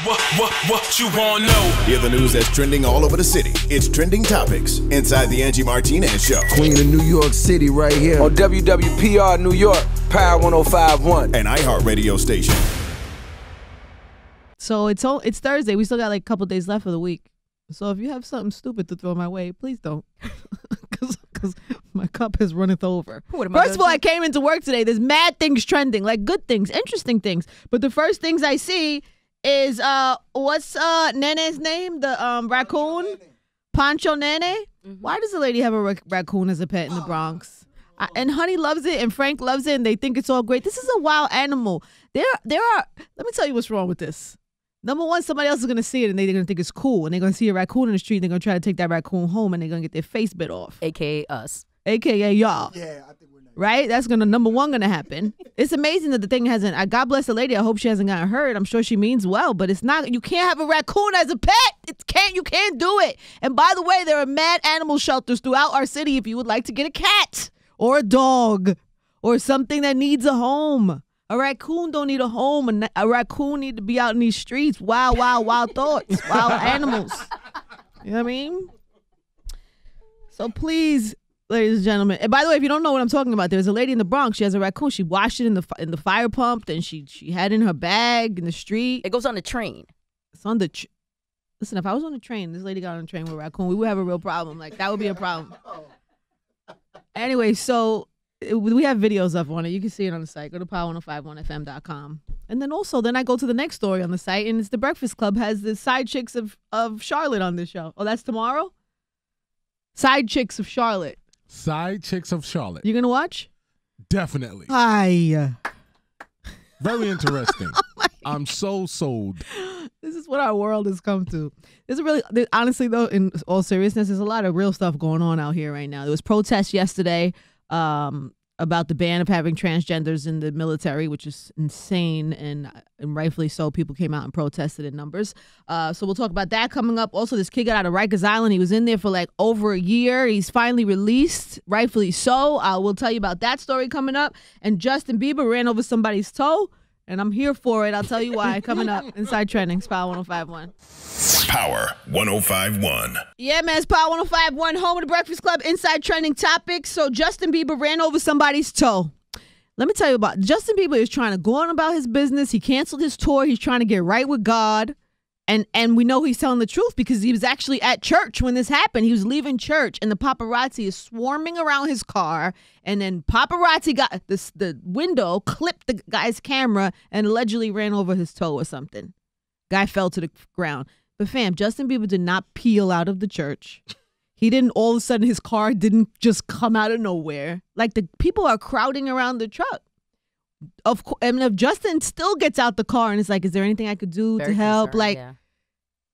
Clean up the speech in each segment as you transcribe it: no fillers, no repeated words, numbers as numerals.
What you want to know? Hear the news that's trending all over the city. It's Trending Topics inside the Angie Martinez Show. Queen of New York City right here on WWPR New York, Power 105.1. An iHeartRadio station. So it's Thursday. We still got like a couple days left of the week. So if you have something stupid to throw my way, please don't. Because my cup has runneth over. First of all, I came into work today. There's mad things trending, like good things, interesting things. But the first things I see is, what's Nene's name? The raccoon? Pancho Nene? Mm-hmm. Why does the lady have a raccoon as a pet in the Bronx? And Honey loves it, and Frank loves it, and they think it's all great. This is a wild animal. There are, let me tell you what's wrong with this. Number one, somebody else is going to see it, and they're going to think it's cool, and they're going to see a raccoon in the street, and they're going to try to take that raccoon home, and they're going to get their face bit off. AKA us. AKA y'all. Yeah, I think we're next. Right? That's number one going to happen. It's amazing that the thing hasn't, God bless the lady. I hope she hasn't gotten hurt. I'm sure she means well, but it's not, you can't have a raccoon as a pet. You can't do it. And by the way, there are mad animal shelters throughout our city if you would like to get a cat or a dog or something that needs a home. A raccoon don't need a home. A raccoon need to be out in these streets. Wild thoughts. Wild animals. You know what I mean? So please, ladies and gentlemen. And by the way, if you don't know what I'm talking about, there's a lady in the Bronx. She has a raccoon. She washed it in the fire pump. Then she had it in her bag in the street. It goes on the train. It's on the... Listen, if I was on the train, this lady got on the train with a raccoon, we would have a real problem. Like, that would be a problem. Anyway, so... we have videos up on it. You can see it on the site. Go to power1051fm.com. And then I go to the next story on the site, and it's The Breakfast Club has the side chicks of Charlotte on this show. Oh, that's tomorrow? Side chicks of Charlotte. Side chicks of Charlotte. You going to watch? Definitely. Hi. Very interesting. I'm so sold. This is what our world has come to. Honestly, though, in all seriousness, there's a lot of real stuff going on out here right now. There was protests yesterday about the ban of having transgenders in the military, which is insane, and rightfully so. People came out and protested in numbers. So we'll talk about that coming up. Also, this kid got out of Rikers Island. He was in there for like over a year. He's finally released, rightfully so. We'll tell you about that story coming up. And Justin Bieber ran over somebody's toe, and I'm here for it. I'll tell you why. Coming up inside Trending, Power 105.1. Power 105.1. Yeah, man, it's Power 105.1, home of the Breakfast Club, inside Trending Topics. So Justin Bieber ran over somebody's toe. Let me tell you about Justin Bieber is trying to go on about his business. He canceled his tour. He's trying to get right with God. And we know he's telling the truth because he was actually at church when this happened. He was leaving church, and the paparazzi is swarming around his car. And then paparazzi got the window, clipped the guy's camera, and allegedly ran over his toe or something. Guy fell to the ground. But fam, Justin Bieber did not peel out of the church. He didn't, all of a sudden, his car didn't just come out of nowhere. Like, the people are crowding around the truck. Of course, I mean, if Justin still gets out the car and it's like, is there anything I could do to help? Concerned, like, yeah.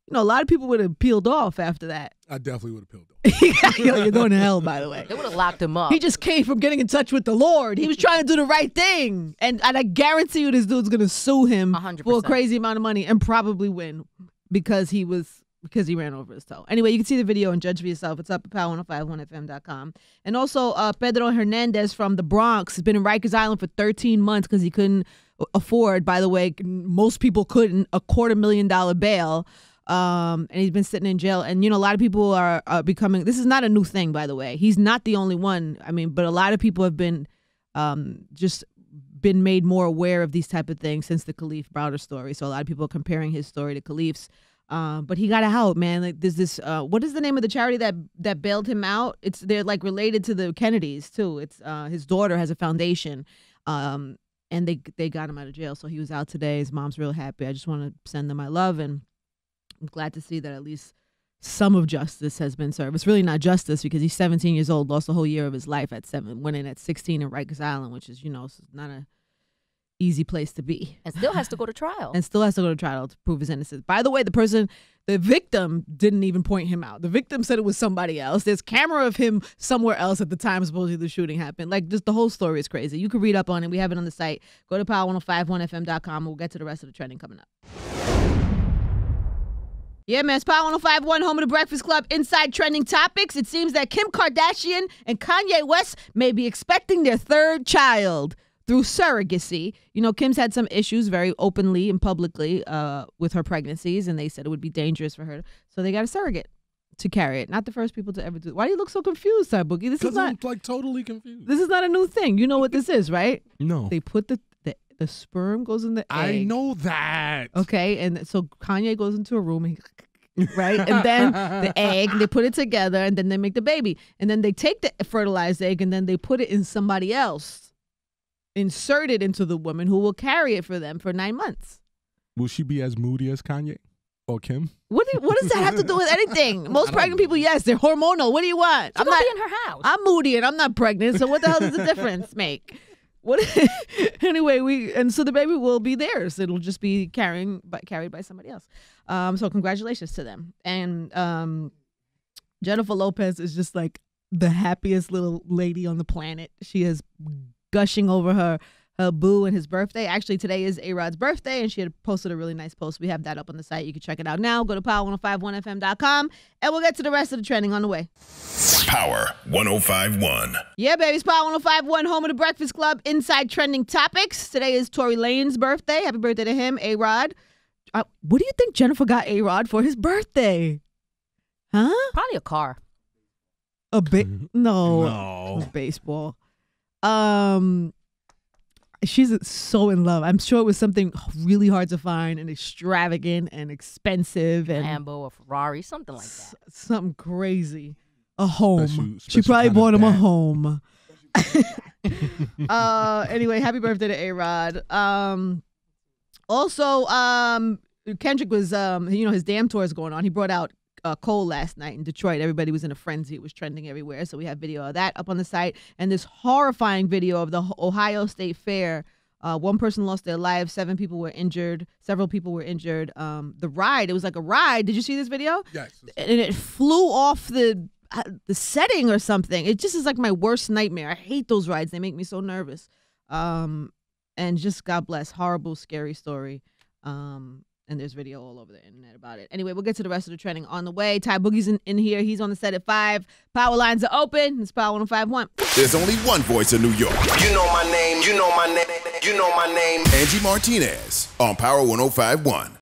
You know, a lot of people would have peeled off after that. I definitely would have peeled off. You're going to hell, by the way. They would have locked him up. He just came from getting in touch with the Lord. He was trying to do the right thing. And I guarantee you this dude's going to sue him 100%. for a crazy amount of money and probably win because he ran over his toe. Anyway, you can see the video and judge for yourself. It's up at power1051fm.com. And also, Pedro Hernandez from the Bronx has been in Rikers Island for 13 months because he couldn't afford, by the way, most people couldn't, $250,000 bail. And he's been sitting in jail. And, you know, a lot of people are becoming, this is not a new thing, by the way. He's not the only one. I mean, but a lot of people have been just been made more aware of these type of things since the Khalif Browder story. So a lot of people are comparing his story to Khalif's. But he got out, man. Like, there's this, what is the name of the charity that bailed him out? They're like related to the Kennedys too. It's his daughter has a foundation. And they got him out of jail. So he was out today. His mom's real happy. I just want to send them my love, and I'm glad to see that at least some of justice has been served. It's really not justice because he's 17 years old, lost a whole year of his life at 7, went in at 16 in Rikers Island, which is, you know, not a easy place to be. And still has to go to trial. To prove his innocence. By the way, the victim didn't even point him out. The victim said it was somebody else. There's camera of him somewhere else at the time supposedly the shooting happened. Like, just the whole story is crazy. You can read up on it. We have it on the site. Go to power1051fm.com. We'll get to the rest of the trending coming up. Yeah, man, it's Power 105.1, home of the Breakfast Club, inside Trending Topics. It seems that Kim Kardashian and Kanye West may be expecting their third child. through surrogacy. You know, Kim's had some issues very openly and publicly with her pregnancies, and they said it would be dangerous for her. So they got a surrogate to carry it. Not the first people to ever do it. Why do you look so confused, Ty Boogie? This is not I'm like totally confused. This is not a new thing. You know what this is, right? No. They put the sperm goes in the egg. I know that. Okay, and so Kanye goes into a room and right? And then the egg, they put it together and then they make the baby. And then they take the fertilized egg and then they put it in somebody else. Insert it into the woman who will carry it for them for 9 months. Will she be as moody as Kanye or Kim? What does that have to do with anything? Most pregnant people, yes, they're hormonal. What do you want? She's gonna be in her house. I'm moody and I'm not pregnant, so what the hell does the difference make? What? Anyway, so the baby will be theirs. It'll just be carried by somebody else. So congratulations to them. And Jennifer Lopez is just like the happiest little lady on the planet. She is gushing over her boo and his birthday. Actually, today is A-Rod's birthday, and she had posted a really nice post. We have that up on the site. You can check it out now. Go to power1051fm.com, and we'll get to the rest of the trending on the way. Power 1051. Yeah, baby. It's Power 1051, home of the Breakfast Club, inside trending topics. Today is Tory Lane's birthday. Happy birthday to him, A-Rod. What do you think Jennifer got A-Rod for his birthday? Huh? Probably a car. No. A baseball. She's so in love. I'm sure it was something really hard to find and extravagant and expensive and Lambo or Ferrari, something like that. Something crazy. A home. She Special probably kind bought of him a dad. home. Anyway, happy birthday to A-Rod. Also, Kendrick was, his Damn tour is going on. He brought out Cole last night in Detroit. Everybody was in a frenzy. It was trending everywhere. So we have video of that up on the site. And this horrifying video of the Ohio State Fair. One person lost their lives. 7 people were injured. Several people were injured. The ride, it was like a ride. Did you see this video? Yes. And it flew off the setting or something. It just is like my worst nightmare. I hate those rides. They make me so nervous. And just God bless. Horrible, scary story. And there's video all over the internet about it. Anyway, we'll get to the rest of the trending on the way. Ty Boogie's in here. He's on the set at 5. Power lines are open. It's Power 1051. There's only one voice in New York. You know my name, you know my name, you know my name. Angie Martinez on Power 1051.